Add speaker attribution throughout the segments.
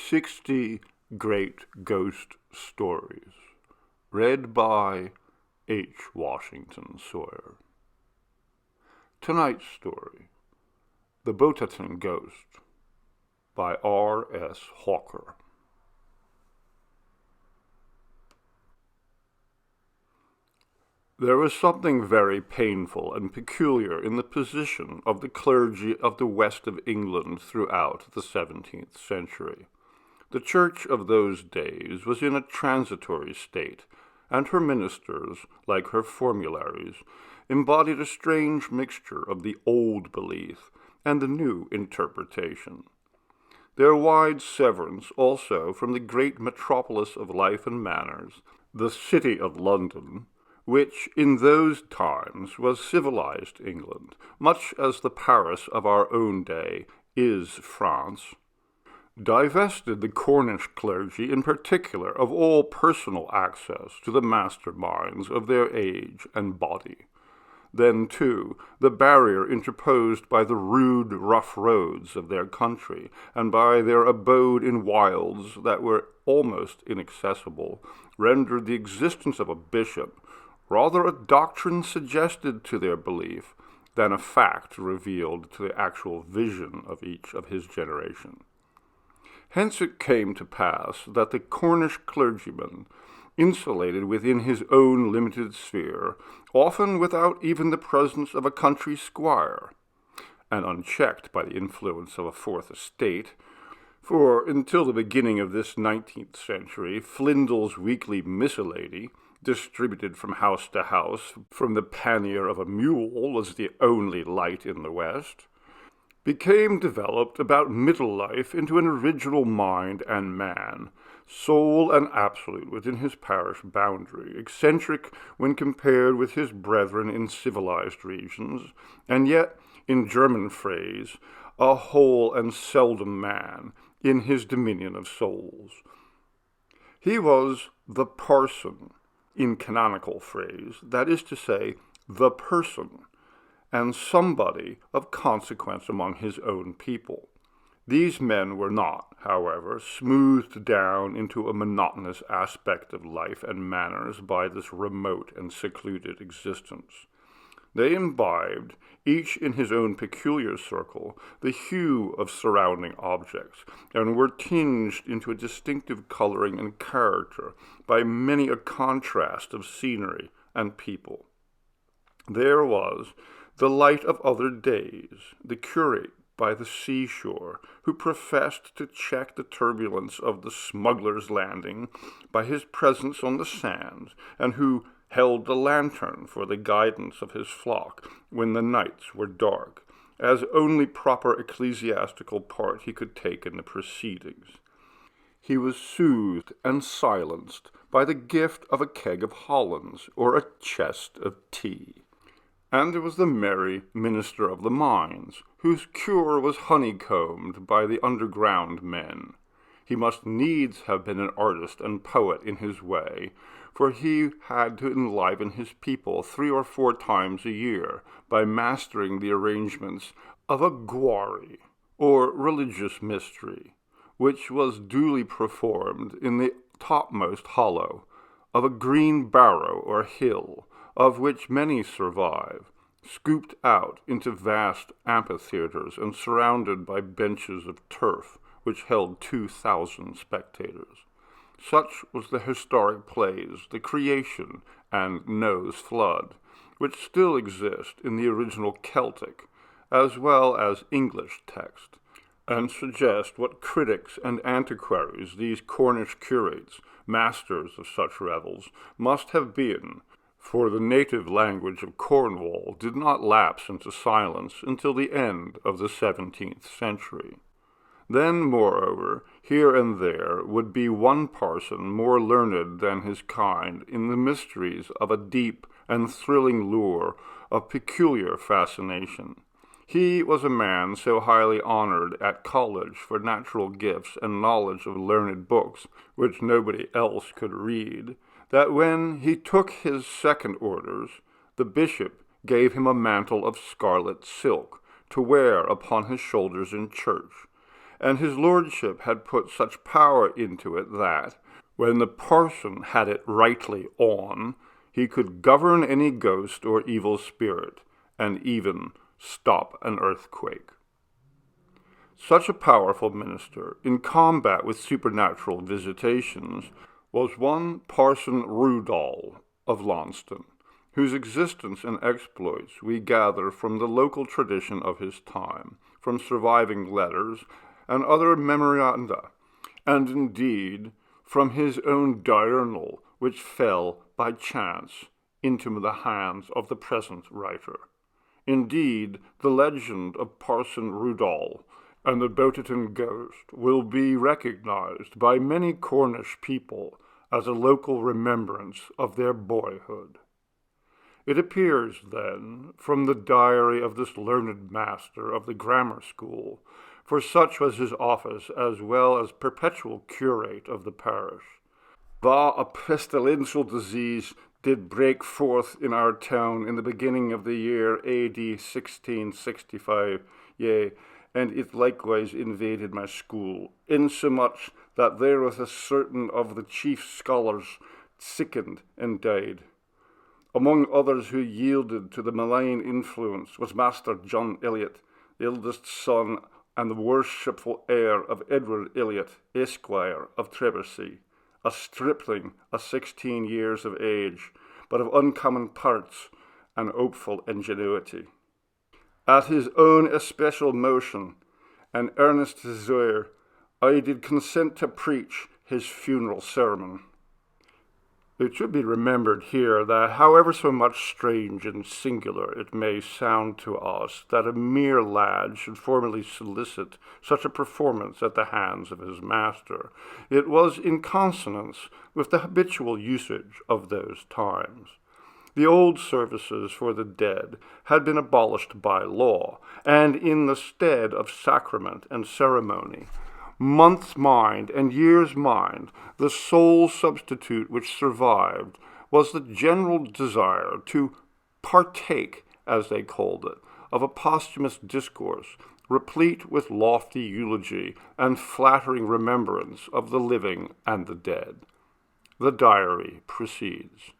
Speaker 1: 60 Great Ghost Stories, read by H. Washington Sawyer. Tonight's story, The Botathen Ghost, by R. S. Hawker. There was something very painful and peculiar in the position of the clergy of the west of England throughout the 17th century. The church of those days was in a transitory state, and her ministers, like her formularies, embodied a strange mixture of the old belief and the new interpretation. Their wide severance also from the great metropolis of life and manners, the city of London, which in those times was civilized England, much as the Paris of our own day is France, divested the Cornish clergy in particular of all personal access to the master minds of their age and body. Then, too, the barrier interposed by the rude, rough roads of their country, and by their abode in wilds that were almost inaccessible, rendered the existence of a bishop rather a doctrine suggested to their belief than a fact revealed to the actual vision of each of his generation. Hence it came to pass that the Cornish clergyman, insulated within his own limited sphere, often without even the presence of a country squire, and unchecked by the influence of a fourth estate, for until the beginning of this 19th century, Flindell's weekly miscellany, distributed from house to house from the pannier of a mule, was the only light in the West, became developed about middle life into an original mind and man, sole and absolute within his parish boundary, eccentric when compared with his brethren in civilized regions, and yet, in German phrase, a whole and seldom man in his dominion of souls. He was the parson, in canonical phrase, that is to say, the person, and somebody of consequence among his own people. These men were not, however, smoothed down into a monotonous aspect of life and manners by this remote and secluded existence. They imbibed, each in his own peculiar circle, the hue of surrounding objects, and were tinged into a distinctive coloring and character by many a contrast of scenery and people. There was the light of other days, the curate by the seashore, who professed to check the turbulence of the smuggler's landing by his presence on the sands, and who held the lantern for the guidance of his flock when the nights were dark, as only proper ecclesiastical part he could take in the proceedings. He was soothed and silenced by the gift of a keg of Hollands or a chest of tea. And there was the merry minister of the mines, whose cure was honeycombed by the underground men. He must needs have been an artist and poet in his way, for he had to enliven his people 3 or 4 times a year by mastering the arrangements of a gwari, or religious mystery, which was duly performed in the topmost hollow of a green barrow or hill, of which many survive, scooped out into vast amphitheaters and surrounded by benches of turf, which held 2,000 spectators. Such was the historic plays, The Creation and Noah's Flood, which still exist in the original Celtic, as well as English text, and suggest what critics and antiquaries, these Cornish curates, masters of such revels, must have been, for the native language of Cornwall did not lapse into silence until the end of the 17th century. Then, moreover, here and there would be one parson more learned than his kind in the mysteries of a deep and thrilling lure of peculiar fascination. He was a man so highly honored at college for natural gifts and knowledge of learned books, which nobody else could read, that when he took his second orders, the bishop gave him a mantle of scarlet silk to wear upon his shoulders in church, and his lordship had put such power into it that, when the parson had it rightly on, he could govern any ghost or evil spirit, and even stop an earthquake. Such a powerful minister, in combat with supernatural visitations, was one Parson Rudolph of Launceston, whose existence and exploits we gather from the local tradition of his time, from surviving letters and other memoranda, and indeed from his own diurnal, which fell by chance into the hands of the present writer. Indeed, the legend of Parson Rudolph and the Botathen Ghost will be recognized by many Cornish people as a local remembrance of their boyhood. It appears, then, from the diary of this learned master of the grammar school, for such was his office as well as perpetual curate of the parish, that a pestilential disease did break forth in our town in the beginning of the year A.D. 1665, yea, and it likewise invaded my school, insomuch that there was a certain of the chief scholars sickened and died. Among others who yielded to the malign influence was Master John Eliot, the eldest son and the worshipful heir of Edward Eliot, Esquire of Treversey, a stripling of 16 years of age, but of uncommon parts and hopeful ingenuity. At his own especial motion and earnest desire, I did consent to preach his funeral sermon. It should be remembered here that however so much strange and singular it may sound to us that a mere lad should formally solicit such a performance at the hands of his master, it was in consonance with the habitual usage of those times. The old services for the dead had been abolished by law, and in the stead of sacrament and ceremony, month's mind and year's mind, the sole substitute which survived was the general desire to partake, as they called it, of a posthumous discourse, replete with lofty eulogy and flattering remembrance of the living and the dead. The diary proceeds.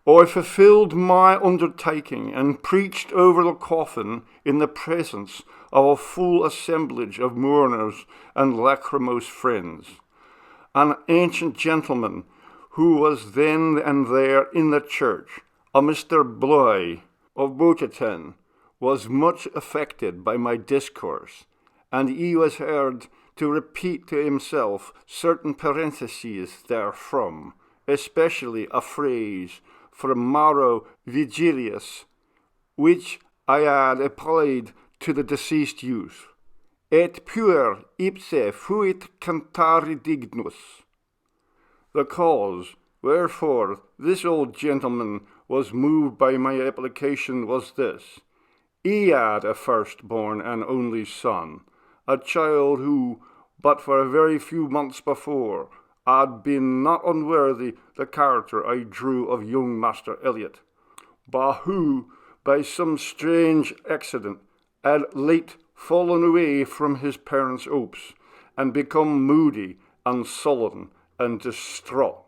Speaker 1: I fulfilled my undertaking and preached over the coffin in the presence of a full assemblage of mourners and lachrymose friends. An ancient gentleman who was then and there in the church, a Mr. Bly of Botathen, was much affected by my discourse, and he was heard to repeat to himself certain parentheses therefrom, especially a phrase from Maro Vigilius, which I had applied to the deceased youth, et puer ipse fuit cantare dignus. The cause wherefore this old gentleman was moved by my application was this. He had a firstborn and only son, a child who, but for a very few months before, had been not unworthy the character I drew of young Master Eliot, but who, by some strange accident, had late fallen away from his parents' hopes, and become moody and sullen and distraught.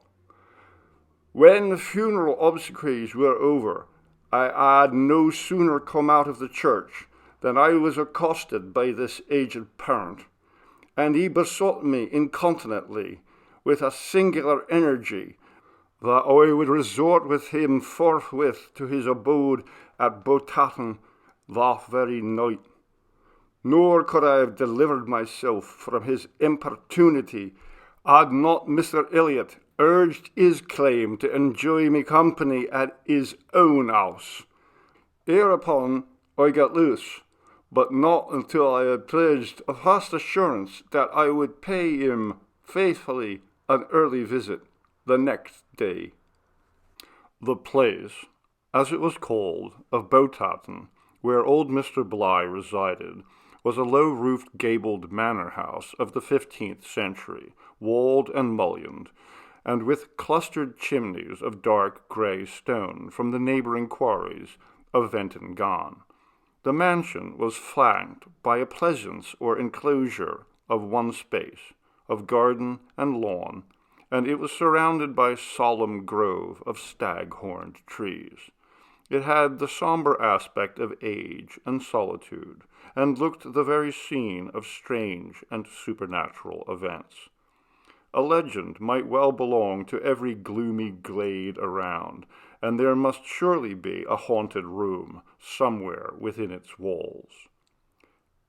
Speaker 1: When the funeral obsequies were over, I had no sooner come out of the church than I was accosted by this aged parent, and he besought me incontinently, with a singular energy, that I would resort with him forthwith to his abode at Botathen that very night. Nor could I have delivered myself from his importunity had not Mr. Eliot urged his claim to enjoy me company at his own house. Hereupon I got loose, but not until I had pledged a fast assurance that I would pay him faithfully an early visit the next day. The place, as it was called, of Botathen, where old Mr. Bly resided, was a low-roofed gabled manor house of the 15th century, walled and mullioned, and with clustered chimneys of dark grey stone from the neighbouring quarries of Venton Gone. The mansion was flanked by a pleasance or enclosure of one space, of garden and lawn, and it was surrounded by a solemn grove of stag-horned trees. It had the sombre aspect of age and solitude, and looked the very scene of strange and supernatural events. A legend might well belong to every gloomy glade around, and there must surely be a haunted room somewhere within its walls.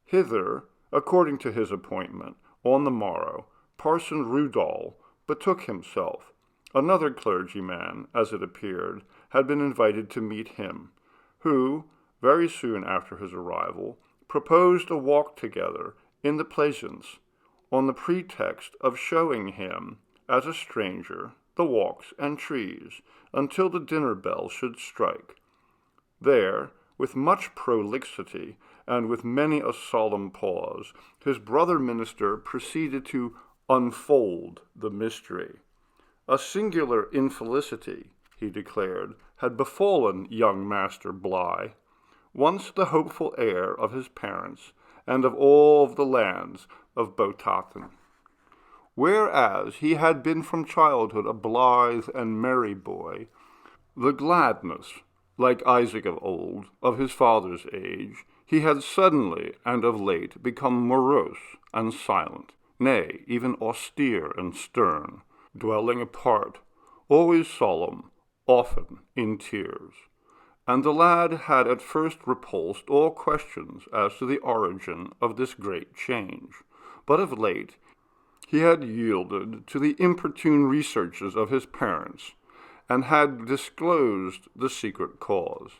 Speaker 1: Hither, according to his appointment, on the morrow, Parson Rudolph betook himself. Another clergyman, as it appeared, had been invited to meet him, who, very soon after his arrival, proposed a walk together in the pleasance, on the pretext of showing him, as a stranger, the walks and trees, until the dinner bell should strike. There, with much prolixity, and with many a solemn pause, his brother minister proceeded to unfold the mystery. A singular infelicity, he declared, had befallen young Master Bligh, once the hopeful heir of his parents, and of all the lands of Botathen. Whereas he had been from childhood a blithe and merry boy, the gladness, like Isaac of old, of his father's age, he had suddenly and of late become morose and silent, nay, even austere and stern, dwelling apart, always solemn, often in tears. And the lad had at first repulsed all questions as to the origin of this great change, but of late he had yielded to the importune researches of his parents, and had disclosed the secret cause.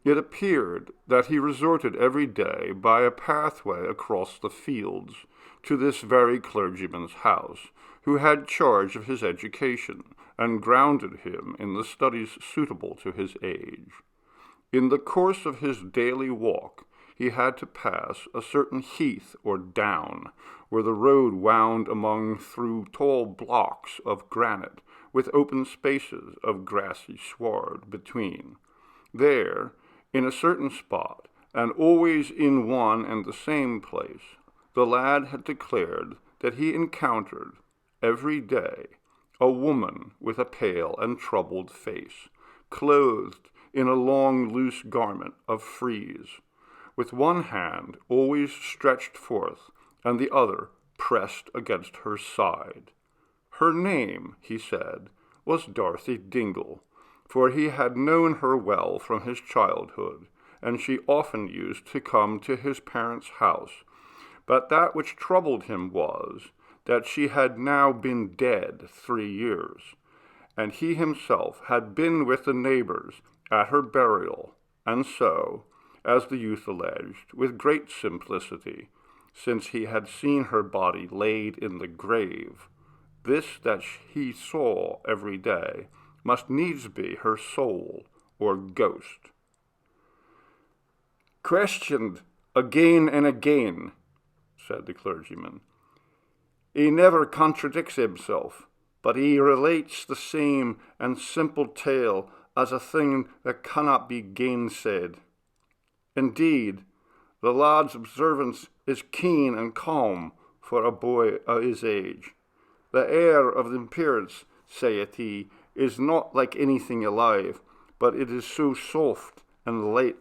Speaker 1: It appeared that he resorted every day by a pathway across the fields to this very clergyman's house, who had charge of his education, and grounded him in the studies suitable to his age. In the course of his daily walk, he had to pass a certain heath or down, where the road wound among through tall blocks of granite, with open spaces of grassy sward between. There, in a certain spot, and always in one and the same place, the lad had declared that he encountered, every day, a woman with a pale and troubled face, clothed in a long loose garment of frieze, with one hand always stretched forth, and the other pressed against her side. Her name, he said, was Dorothy Dingle, for he had known her well from his childhood, and she often used to come to his parents' house. But that which troubled him was that she had now been dead 3 years, and he himself had been with the neighbors at her burial, and so, as the youth alleged, with great simplicity, since he had seen her body laid in the grave, this that he saw every day must needs be her soul or ghost. Questioned again and again, said the clergyman, he never contradicts himself, but he relates the same and simple tale as a thing that cannot be gainsaid. Indeed, the lad's observance is keen and calm for a boy of his age. The air of the appearance, saith he, is not like anything alive, but it is so soft and light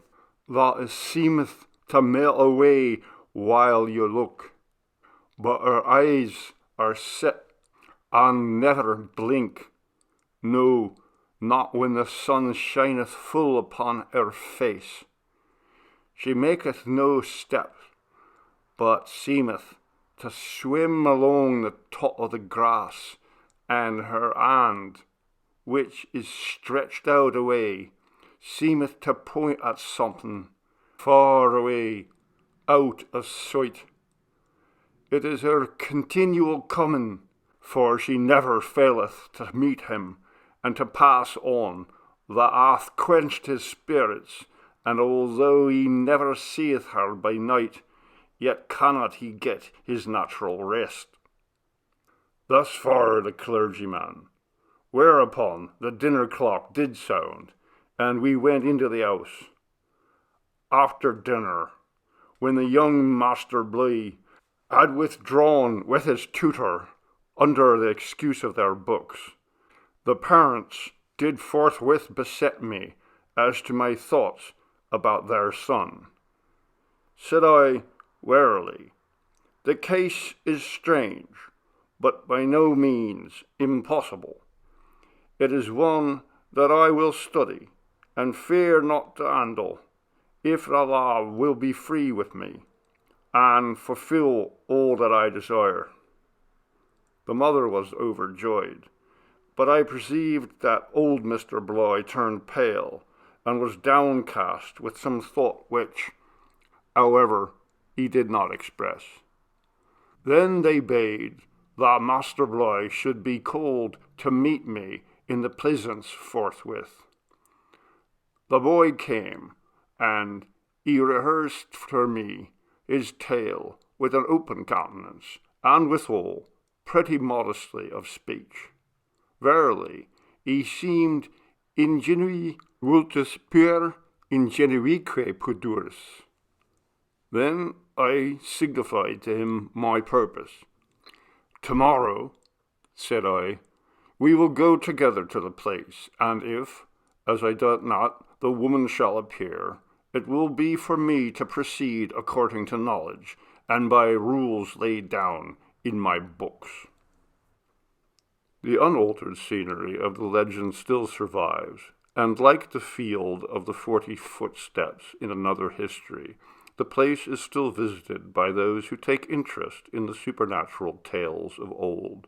Speaker 1: that it seemeth to melt away while you look. But her eyes are set and never blink, no, not when the sun shineth full upon her face. She maketh no step, but seemeth to swim along the top of the grass, and her hand, which is stretched out away, seemeth to point at something far away, out of sight. It is her continual coming, for she never faileth to meet him, and to pass on, that hath quenched his spirits, and although he never seeth her by night, yet cannot he get his natural rest. Thus far the clergyman, whereupon the dinner clock did sound, and we went into the house. after dinner, when the young Master Bligh had withdrawn with his tutor under the excuse of their books, the parents did forthwith beset me as to my thoughts about their son. Said I, warily, the case is strange, but by no means impossible. It is one that I will study, and fear not to handle, if Allah will be free with me, and fulfill all that I desire. The mother was overjoyed, but I perceived that old Mr. Bligh turned pale, and was downcast with some thought which, however, he did not express. Then they bade that Master Bligh should be called to meet me in the pleasance forthwith. The boy came, and he rehearsed for me his tale with an open countenance, and withal pretty modestly of speech. Verily, he seemed ingenui vultus puer ingenuique pudorus. Then I signified to him my purpose. Tomorrow, said I, we will go together to the place, and if, as I doubt not, the woman shall appear, it will be for me to proceed according to knowledge, and by rules laid down in my books. The unaltered scenery of the legend still survives, and like the field of the 40 footsteps in another history, the place is still visited by those who take interest in the supernatural tales of old.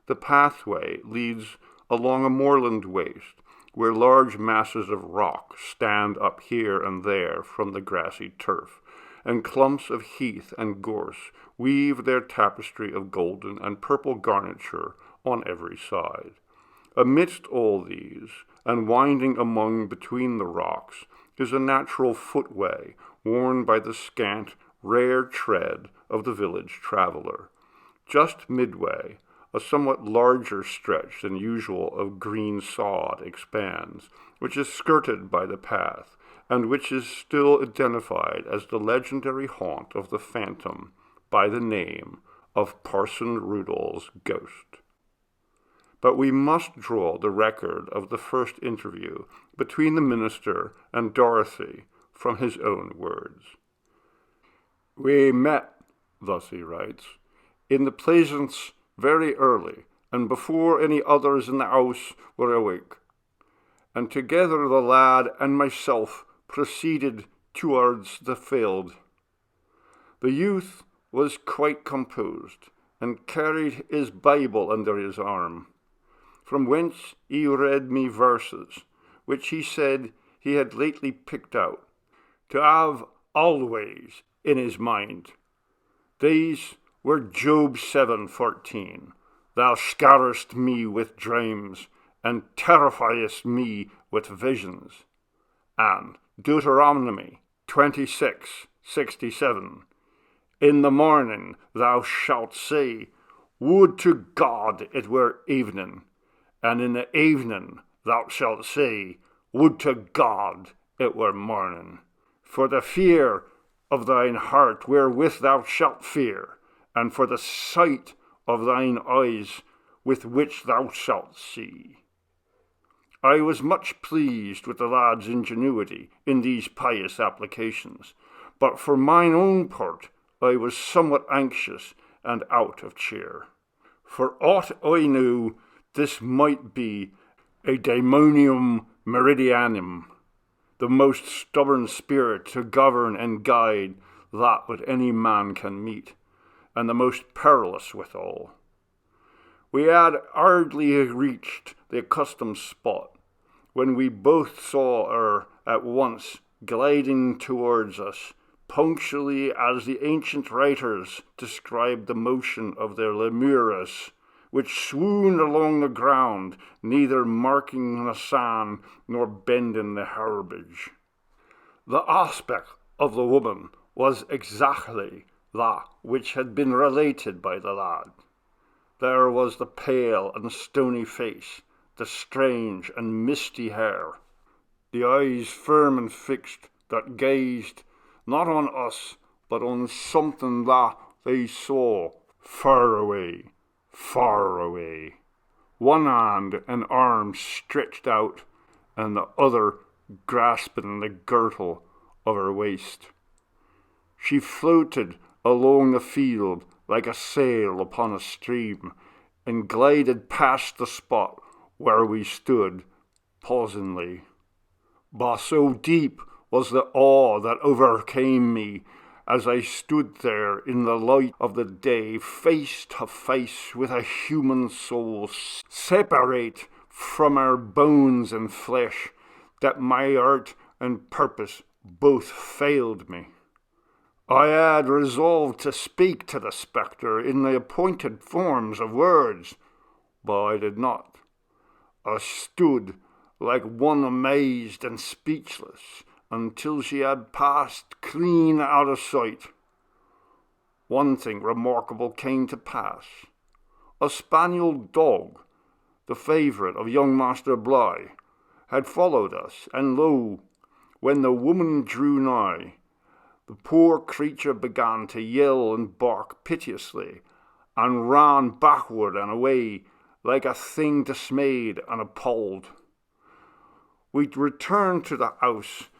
Speaker 1: The pathway leads along a moorland waste, where large masses of rock stand up here and there from the grassy turf, and clumps of heath and gorse weave their tapestry of golden and purple garniture on every side. Amidst all these, and winding among between the rocks, is a natural footway worn by the scant, rare tread of the village traveller. Just midway, a somewhat larger stretch than usual of green sod expands, which is skirted by the path, and which is still identified as the legendary haunt of the phantom by the name of Parson Rudolph's ghost. But we must draw the record of the first interview between the minister and Dorothy from his own words. We met, thus he writes, in the pleasance very early, and before any others in the house were awake, and together the lad and myself proceeded towards the field. The youth was quite composed, and carried his Bible under his arm, from whence he read me verses, which he said he had lately picked out, to have always in his mind. These were Job 7:14, Thou scarest me with dreams, and terrifiest me with visions, and Deuteronomy 26:67, In the morning thou shalt say, Would to God it were evening, and in the evening thou shalt say, Would to God it were morning. For the fear of thine heart wherewith thou shalt fear, and for the sight of thine eyes with which thou shalt see. I was much pleased with the lad's ingenuity in these pious applications, but for mine own part I was somewhat anxious and out of cheer. For aught I knew, this might be a daemonium meridianum, the most stubborn spirit to govern and guide that what any man can meet, and the most perilous withal. We had hardly reached the accustomed spot, when we both saw her at once gliding towards us, punctually as the ancient writers described the motion of their lemuras, which swooned along the ground, neither marking the sand nor bending the herbage. The aspect of the woman was exactly that which had been related by the lad. There was the pale and stony face, the strange and misty hair, the eyes firm and fixed, that gazed not on us, but on something that they saw far away, far away. One hand and arm stretched out, and the other grasping the girdle of her waist. She floated along the field like a sail upon a stream, and glided past the spot where we stood, pausingly. But so deep was the awe that overcame me as I stood there in the light of the day, face to face with a human soul, separate from our bones and flesh, that my art and purpose both failed me. I had resolved to speak to the spectre in the appointed forms of words, but I did not. I stood like one amazed and speechless until she had passed clean out of sight. One thing remarkable came to pass. A spaniel dog, the favourite of young Master Bligh, had followed us, and lo, when the woman drew nigh, the poor creature began to yell and bark piteously, and ran backward and away like a thing dismayed and appalled. We returned to the house,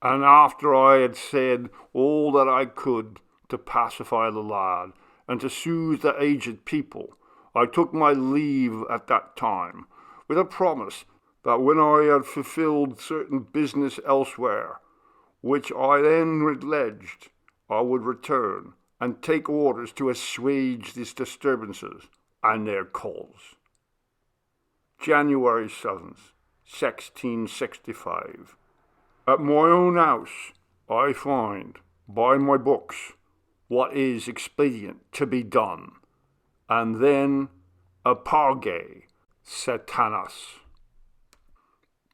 Speaker 1: and after I had said all that I could to pacify the lad and to soothe the aged people, I took my leave at that time, with a promise that when I had fulfilled certain business elsewhere, which I then alleged, I would return and take orders to assuage these disturbances and their cause. January 7th, 1665. At my own house I find, by my books, what is expedient to be done, and then apage Satanas.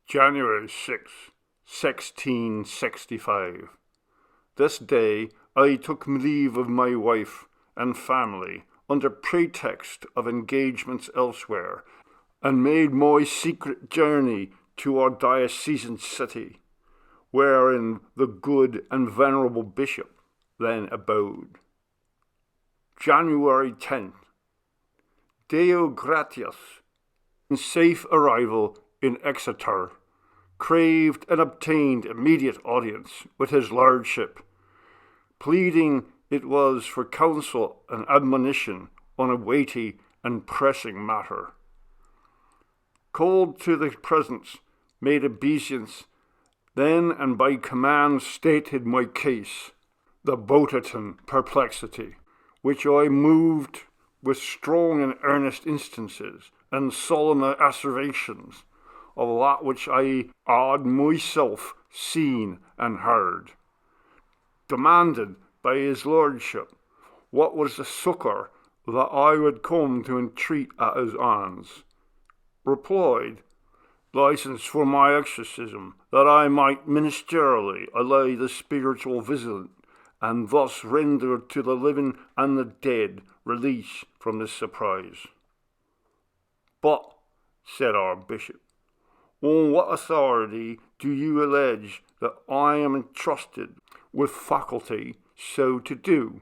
Speaker 1: January 6th, 1665. This day I took leave of my wife and family under pretext of engagements elsewhere, and made my secret journey to our diocesan city, wherein the good and venerable bishop then abode. January 10th. Deo gratias. In safe arrival in Exeter, craved and obtained immediate audience with his lordship, pleading it was for counsel and admonition on a weighty and pressing matter. Called to the presence, made obeisance, then and by command stated my case, the Botathen perplexity, which I moved with strong and earnest instances and solemn asseverations of that which I had myself seen and heard. Demanded by his lordship what was the succour that I would come to entreat at his hands. Replied, license for my exorcism, that I might ministerially allay the spiritual vigilant, and thus render to the living and the dead release from this surprise. But, said our bishop, on what authority do you allege that I am entrusted with faculty so to do?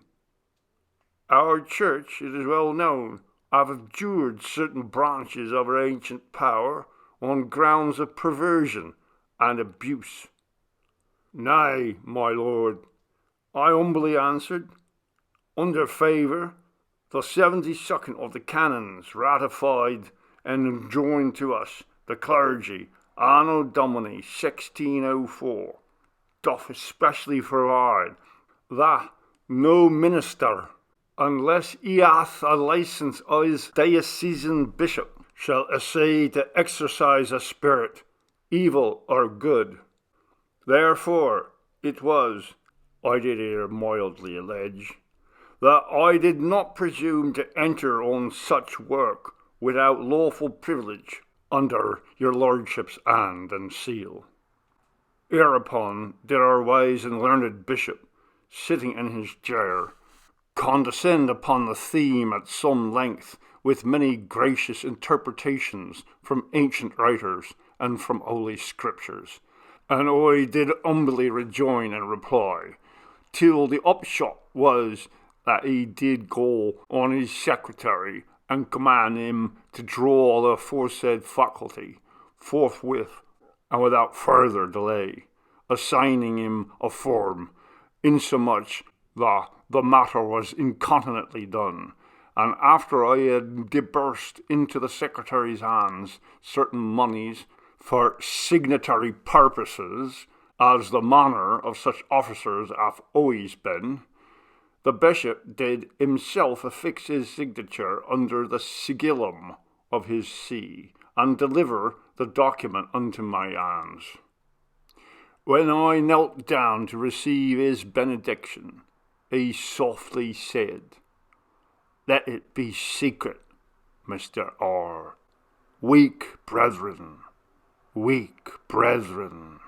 Speaker 1: Our church, it is well known, have abjured certain branches of her ancient power on grounds of perversion and abuse. Nay, my lord, I humbly answered, under favour, the 72nd of the canons ratified and enjoined to us, the clergy, Anno Domini 1604, doth especially provide that no minister, unless he hath a license of his diocesan bishop, shall essay to exorcise a spirit, evil or good. Therefore it was, I did here mildly allege, that I did not presume to enter on such work without lawful privilege under your lordship's hand and seal. Hereupon did our wise and learned bishop, sitting in his chair, condescend upon the theme at some length, with many gracious interpretations from ancient writers and from holy scriptures, and I did humbly rejoin and reply, till the upshot was that he did go on his secretary and command him to draw the aforesaid faculty forthwith and without further delay, assigning him a firm, insomuch that the matter was incontinently done, and after I had disbursed into the secretary's hands certain monies for signatory purposes, as the manner of such officers have always been, the bishop did himself affix his signature under the sigillum of his see, and deliver the document unto my hands. When I knelt down to receive his benediction, he softly said, "Let it be secret, Mr. R. Weak brethren, weak brethren."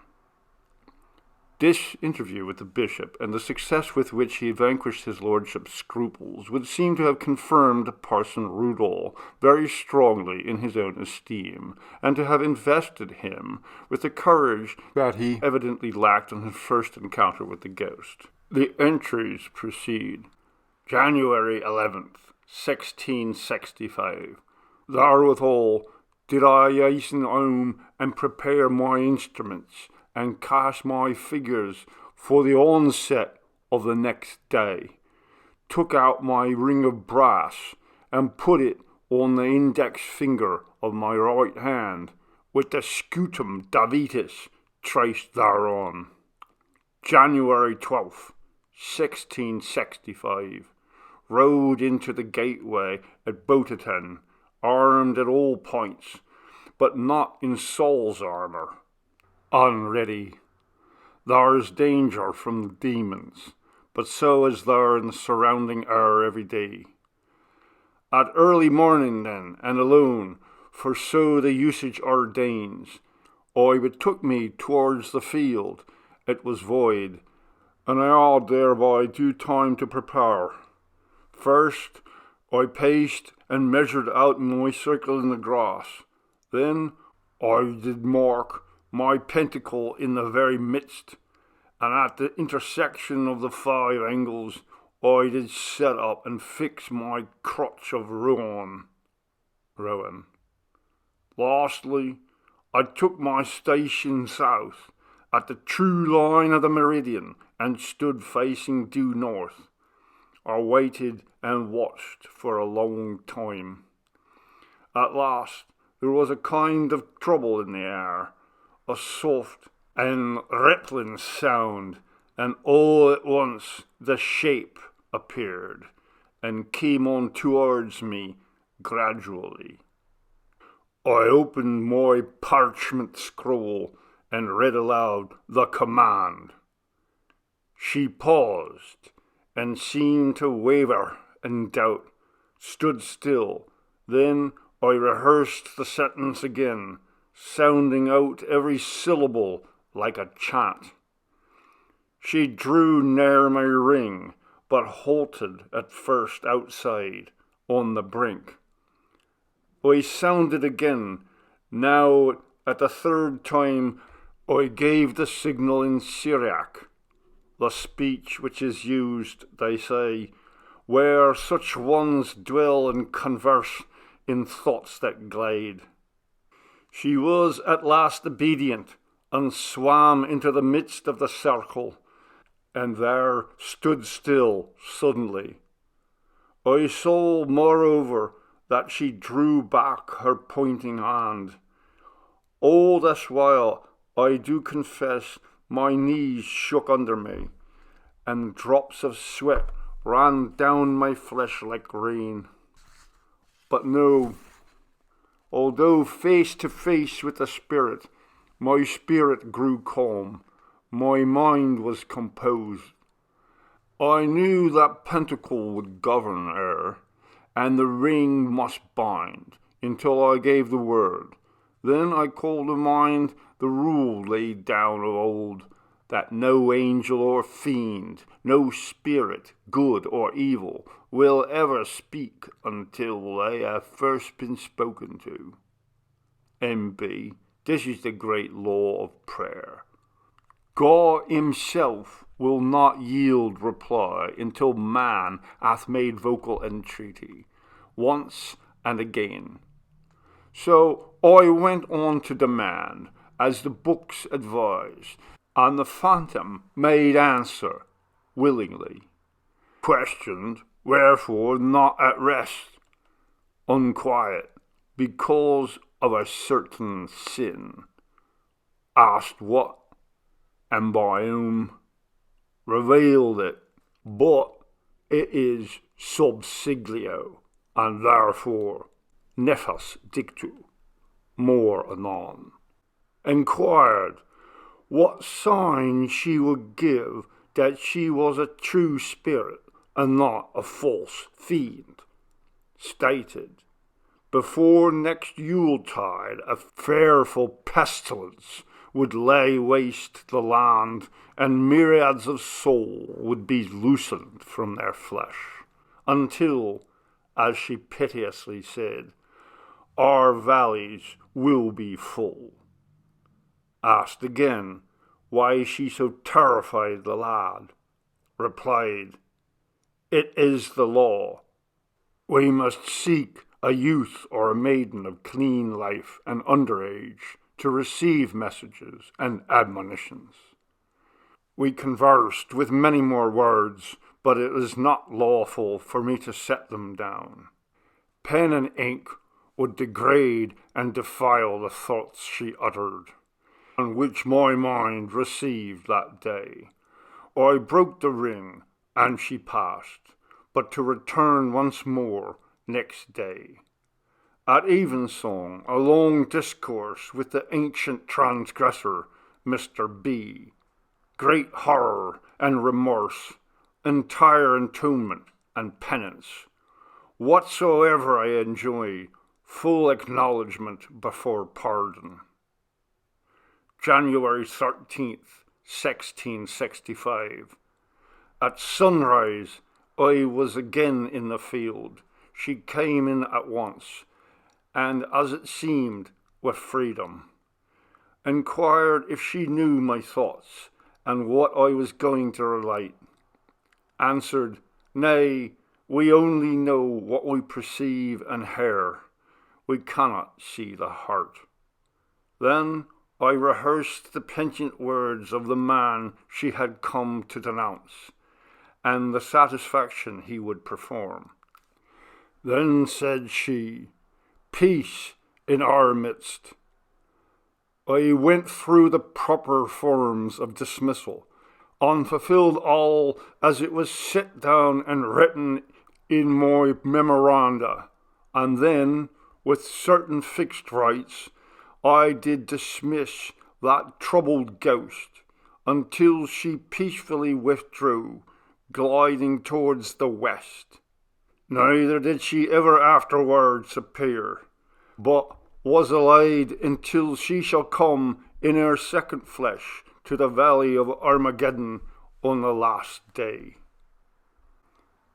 Speaker 1: This interview with the bishop and the success with which he vanquished his lordship's scruples would seem to have confirmed Parson Rudolph very strongly in his own esteem, and to have invested him with the courage that he evidently lacked on his first encounter with the ghost. The entries proceed. January 11th, 1665. Therewithal did I hasten home and prepare my instruments, and cast my figures for the onset of the next day, took out my ring of brass, and put it on the index finger of my right hand, with the scutum Davitis traced thereon. January 12th, 1665. Rode into the gateway at Botathen, armed at all points, but not in Saul's armour, unready. There is danger from the demons, but so is there in the surrounding air every day. At early morning then, and alone, for so the usage ordains, I betook me towards the field. It was void, and I had thereby due time to prepare. First, I paced and measured out my circle in the grass. Then I did mark my pentacle in the very midst, and at the intersection of the 5 angles I did set up and fix my crotch of rowan. Lastly, I took my station south, at the true line of the meridian, and stood facing due north. I waited and watched for a long time. At last there was a kind of trouble in the air, a soft and rippling sound, and all at once the shape appeared, and came on towards me gradually. I opened my parchment scroll, and read aloud the command. She paused, and seemed to waver and doubt, stood still. Then I rehearsed the sentence again, sounding out every syllable like a chant. She drew near my ring, but halted at first outside, on the brink. I sounded again. Now, at the 3rd time, I gave the signal in Syriac, the speech which is used, they say, where such ones dwell and converse in thoughts that glide. She was at last obedient, and swam into the midst of the circle, and there stood still suddenly. I saw, moreover, that she drew back her pointing hand. All this while, I do confess, my knees shook under me, and drops of sweat ran down my flesh like rain. But no, although face to face with the spirit, my spirit grew calm, my mind was composed. I knew that pentacle would govern her, and the ring must bind, until I gave the word. Then I called to mind the rule laid down of old, that no angel or fiend, no spirit, good or evil, will ever speak until they have first been spoken to. N.B. This is the great law of prayer. God himself will not yield reply until man hath made vocal entreaty, once and again. So I went on to demand, as the books advise, and the phantom made answer willingly. Questioned, wherefore not at rest, unquiet, because of a certain sin. Asked what, and by whom, revealed it, but it is sub siglio, and therefore nefas dictu, more anon. Enquired what sign she would give that she was a true spirit and not a false fiend. Stated, before next Yuletide a fearful pestilence would lay waste the land, and myriads of souls would be loosened from their flesh, until, as she piteously said, our valleys will be full. Asked again why she so terrified the lad, replied, it is the law. We must seek a youth or a maiden of clean life and underage to receive messages and admonitions. We conversed with many more words, but it is not lawful for me to set them down. Pen and ink would degrade and defile the thoughts she uttered, and which my mind received that day. I broke the ring, and she passed, but to return once more next day. At evensong, a long discourse with the ancient transgressor, Mr. B. Great horror and remorse, entire atonement and penance. Whatsoever I enjoy, full acknowledgment before pardon. January 13th, 1665. At sunrise, I was again in the field. She came in at once, and as it seemed, with freedom. Enquired if she knew my thoughts, and what I was going to relate. Answered, nay, we only know what we perceive and hear. We cannot see the heart. Then I rehearsed the penchant words of the man she had come to denounce, and the satisfaction he would perform. Then said she, peace in our midst. I went through the proper forms of dismissal, unfulfilled all as it was set down and written in my memoranda, and then, with certain fixed rites, I did dismiss that troubled ghost, until she peacefully withdrew, gliding towards the west. Neither did she ever afterwards appear, but was allayed until she shall come in her second flesh to the valley of Armageddon on the last day.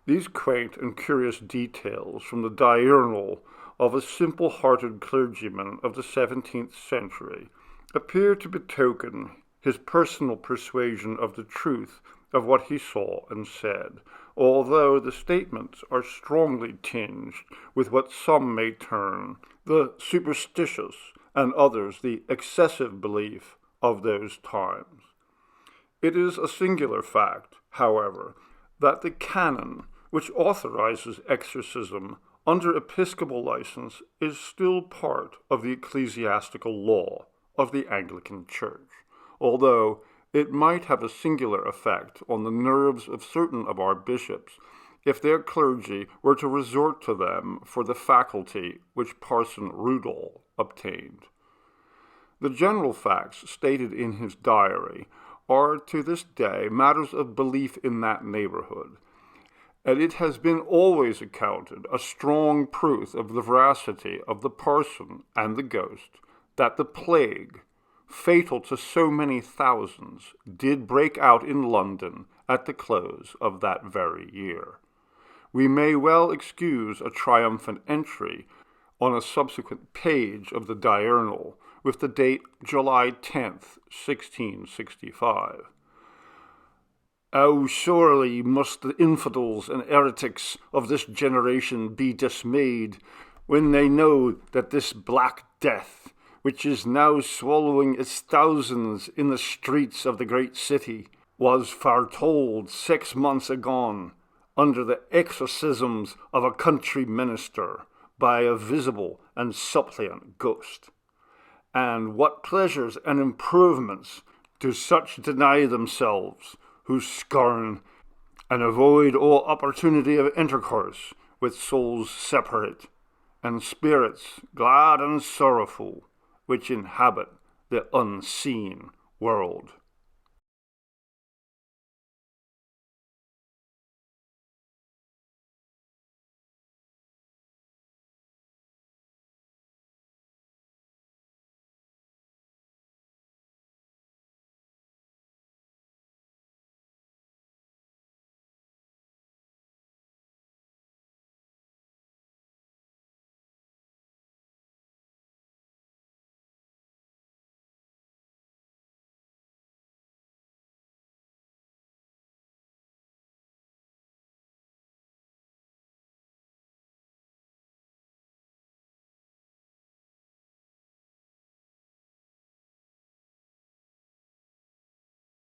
Speaker 1: These quaint and curious details from the diurnal of a simple-hearted clergyman of the 17th century appear to betoken his personal persuasion of the truth of what he saw and said, although the statements are strongly tinged with what some may term the superstitious and others the excessive belief of those times. It is a singular fact, however, that the canon which authorizes exorcism under episcopal license is still part of the ecclesiastical law of the Anglican Church, although it might have a singular effect on the nerves of certain of our bishops if their clergy were to resort to them for the faculty which Parson Rudolph obtained. The general facts stated in his diary are to this day matters of belief in that neighborhood, and it has been always accounted a strong proof of the veracity of the parson and the ghost that the plague, fatal to so many thousands, did break out in London at the close of that very year. We may well excuse a triumphant entry on a subsequent page of the diurnal, with the date July 10th, 1665. How sorely must the infidels and heretics of this generation be dismayed when they know that this black death, which is now swallowing its thousands in the streets of the great city, was foretold 6 months agone under the exorcisms of a country minister by a visible and suppliant ghost. And what pleasures and improvements do such deny themselves who scorn and avoid all opportunity of intercourse with souls separate and spirits glad and sorrowful, which inhabit the unseen world.